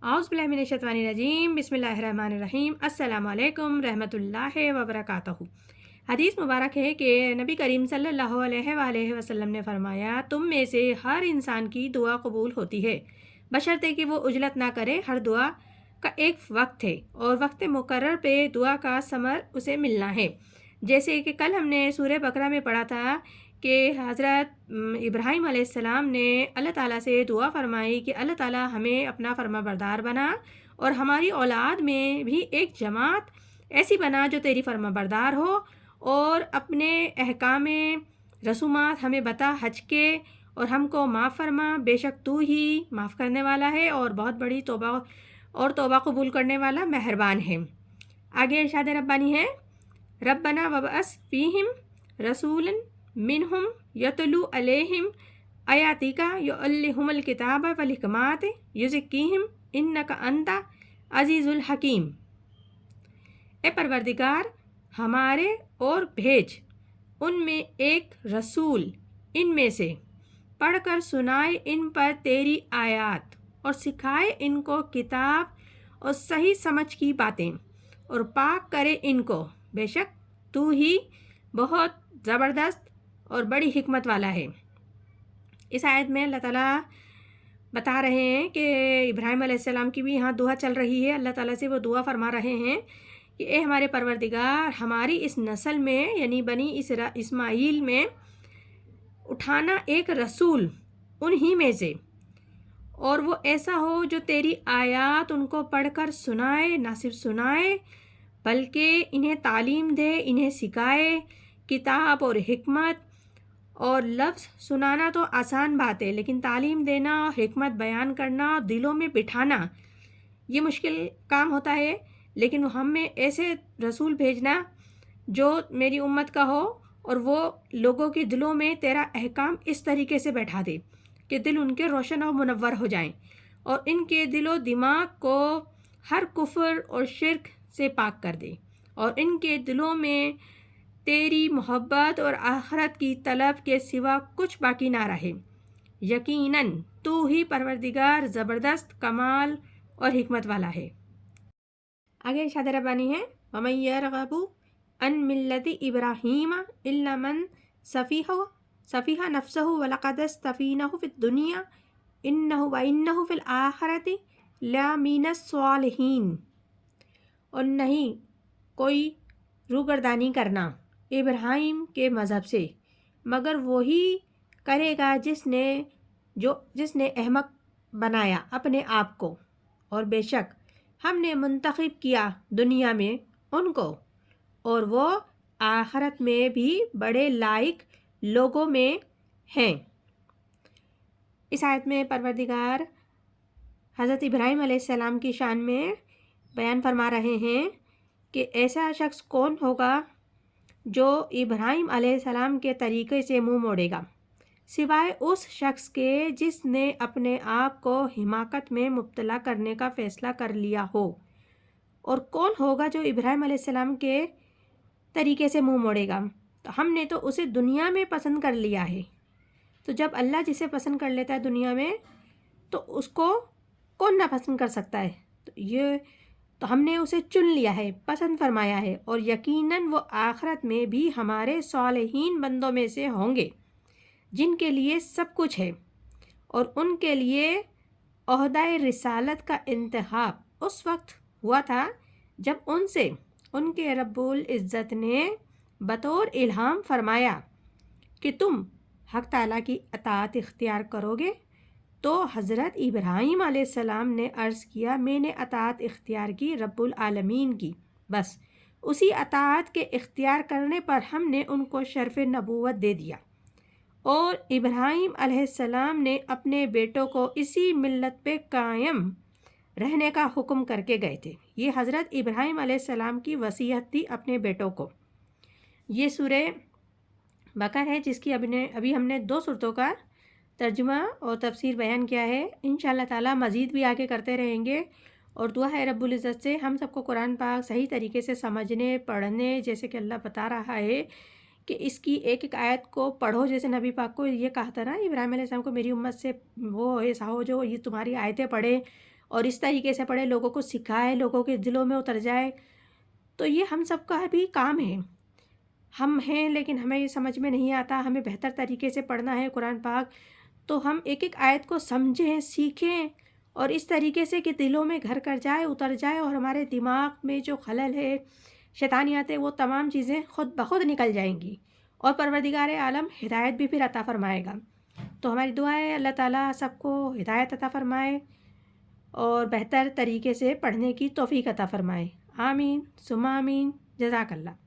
اعوذ باللہ من الشیطان الرجیم بسم اللہ الرحمن الرحیم السلام علیکم رحمۃ اللہ وبرکاتہ۔ حدیث مبارک ہے کہ نبی کریم صلی اللہ علیہ وآلہ وسلم نے فرمایا، تم میں سے ہر انسان کی دعا قبول ہوتی ہے بشرطے کہ وہ عجلت نہ کرے۔ ہر دعا کا ایک وقت ہے اور وقت مقرر پہ دعا کا ثمر اسے ملنا ہے۔ جیسے کہ کل ہم نے سورہ بقرہ میں پڑھا تھا کہ حضرت ابراہیم علیہ السلام نے اللہ تعالیٰ سے دعا فرمائی کہ اللہ تعالیٰ ہمیں اپنا فرما بردار بنا اور ہماری اولاد میں بھی ایک جماعت ایسی بنا جو تیری فرما بردار ہو، اور اپنے احکام رسومات ہمیں بتا حج کے، اور ہم کو معاف فرما، بے شک تو ہی معاف کرنے والا ہے اور بہت بڑی توبہ قبول کرنے والا مہربان ہے۔ آگے ارشاد ربانی ہے، ربنا وبعث فیہم رسولا منہم یتلو علیہم آیاتک یعلمہم الکتاب والحکمۃ یزکیہم انک انت عزیز الحکیم۔ اے پروردگار ہمارے اور بھیج ان میں ایک رسول ان میں سے، پڑھ کر سنائے ان پر تیری آیات اور سکھائے ان کو کتاب اور صحیح سمجھ کی باتیں، اور پاک کرے ان کو، بے شک تو ہی بہت زبردست اور بڑی حکمت والا ہے۔ اس آیت میں اللہ تعالیٰ بتا رہے ہیں کہ ابراہیم علیہ السلام کی بھی یہاں دعا چل رہی ہے، اللہ تعالیٰ سے وہ دعا فرما رہے ہیں کہ اے ہمارے پروردگار، ہماری اس نسل میں یعنی بنی اسماعیل میں اٹھانا ایک رسول انہی میں سے، اور وہ ایسا ہو جو تیری آیات ان کو پڑھ کر سنائے، نہ صرف سنائے بلکہ انہیں تعلیم دے، انہیں سکھائے کتاب اور حکمت۔ اور لفظ سنانا تو آسان بات ہے، لیکن تعلیم دینا، حکمت بیان کرنا، دلوں میں بٹھانا یہ مشکل کام ہوتا ہے۔ لیکن ہم میں ایسے رسول بھیجنا جو میری امت کا ہو اور وہ لوگوں کے دلوں میں تیرا احکام اس طریقے سے بیٹھا دے کہ دل ان کے روشن اور منور ہو جائیں، اور ان کے دل و دماغ کو ہر کفر اور شرک سے پاک کر دے، اور ان کے دلوں میں تیری محبت اور آخرت کی طلب کے سوا کچھ باقی نہ رہے۔ یقیناً تو ہی پروردگار زبردست کمال اور حکمت والا ہے۔ آگے ارشاد ربانی ہے، وَمَن يَرْغَبُ عَن مِلَّةِ إِبْرَاهِيمَ إِلَّا مَن سَفِهَ نَفْسَهُ وَلَقَدِ اصْطَفَيْنَاهُ فِي الدُّنْيَا وَإِنَّهُ فِي الْآخِرَةِ لَمِنَ الصَّالِحِينَ۔ اور نہیں کوئی روگردانی کرنا ابراہیم کے مذہب سے مگر وہی کرے گا جس نے احمق بنایا اپنے آپ کو، اور بے شک ہم نے منتخب کیا دنیا میں ان کو، اور وہ آخرت میں بھی بڑے لائق لوگوں میں ہیں۔ اس آیت میں پروردگار حضرت ابراہیم علیہ السلام کی شان میں بیان فرما رہے ہیں کہ ایسا شخص کون ہوگا جو ابراہیم علیہ السلام کے طریقے سے منہ موڑے گا، سوائے اس شخص کے جس نے اپنے آپ کو حماقت میں مبتلا کرنے کا فیصلہ کر لیا ہو۔ اور کون ہوگا جو ابراہیم علیہ السلام کے طریقے سے منہ موڑے گا؟ تو ہم نے تو اسے دنیا میں پسند کر لیا ہے، تو جب اللہ جسے پسند کر لیتا ہے دنیا میں تو اس کو کون ناپسند کر سکتا ہے؟ تو ہم نے اسے چن لیا ہے، پسند فرمایا ہے، اور یقیناً وہ آخرت میں بھی ہمارے صالحین بندوں میں سے ہوں گے جن کے لیے سب کچھ ہے، اور ان کے لیے عہدہ رسالت کا انتخاب اس وقت ہوا تھا جب ان سے ان کے رب العزت نے بطور الہام فرمایا کہ تم حق تعالیٰ کی اطاعت اختیار کرو گے۔ تو حضرت ابراہیم علیہ السلام نے عرض کیا، میں نے اطاعت اختیار کی رب العالمین کی، بس اسی اطاعت کے اختیار کرنے پر ہم نے ان کو شرف نبوت دے دیا، اور ابراہیم علیہ السلام نے اپنے بیٹوں کو اسی ملت پہ قائم رہنے کا حکم کر کے گئے تھے۔ یہ حضرت ابراہیم علیہ السلام کی وصیت تھی اپنے بیٹوں کو۔ یہ سورہ بقرہ ہے جس کی ابھی ہم نے 2 سورتوں کا ترجمہ اور تفسیر بیان کیا ہے۔ انشاءاللہ تعالیٰ مزید بھی آگے کرتے رہیں گے، اور دعا ہے رب العزت سے ہم سب کو قرآن پاک صحیح طریقے سے سمجھنے پڑھنے، جیسے کہ اللہ بتا رہا ہے کہ اس کی ایک ایک آیت کو پڑھو، جیسے نبی پاک کو یہ کہا تھا نا ابراہیم علیہ السلام کو، میری امت سے وہ ایسا ہو جو یہ تمہاری آیتیں پڑھے اور اس طریقے سے پڑھے، لوگوں کو سکھائے، لوگوں کے دلوں میں اتر جائے، تو یہ ہم سب کا بھی کام ہے۔ ہم ہیں لیکن ہمیں یہ سمجھ میں نہیں آتا، ہمیں بہتر طریقے سے پڑھنا ہے قرآن پاک، تو ہم ایک ایک آیت کو سمجھیں، سیکھیں، اور اس طریقے سے کہ دلوں میں گھر کر جائے، اتر جائے، اور ہمارے دماغ میں جو خلل ہے، شیطانیات ہے، وہ تمام چیزیں خود بخود نکل جائیں گی، اور پروردگار عالم ہدایت بھی پھر عطا فرمائے گا۔ تو ہماری دعا ہے اللہ تعالیٰ سب کو ہدایت عطا فرمائے اور بہتر طریقے سے پڑھنے کی توفیق عطا فرمائے۔ آمین ثم آمین، جزاک اللہ۔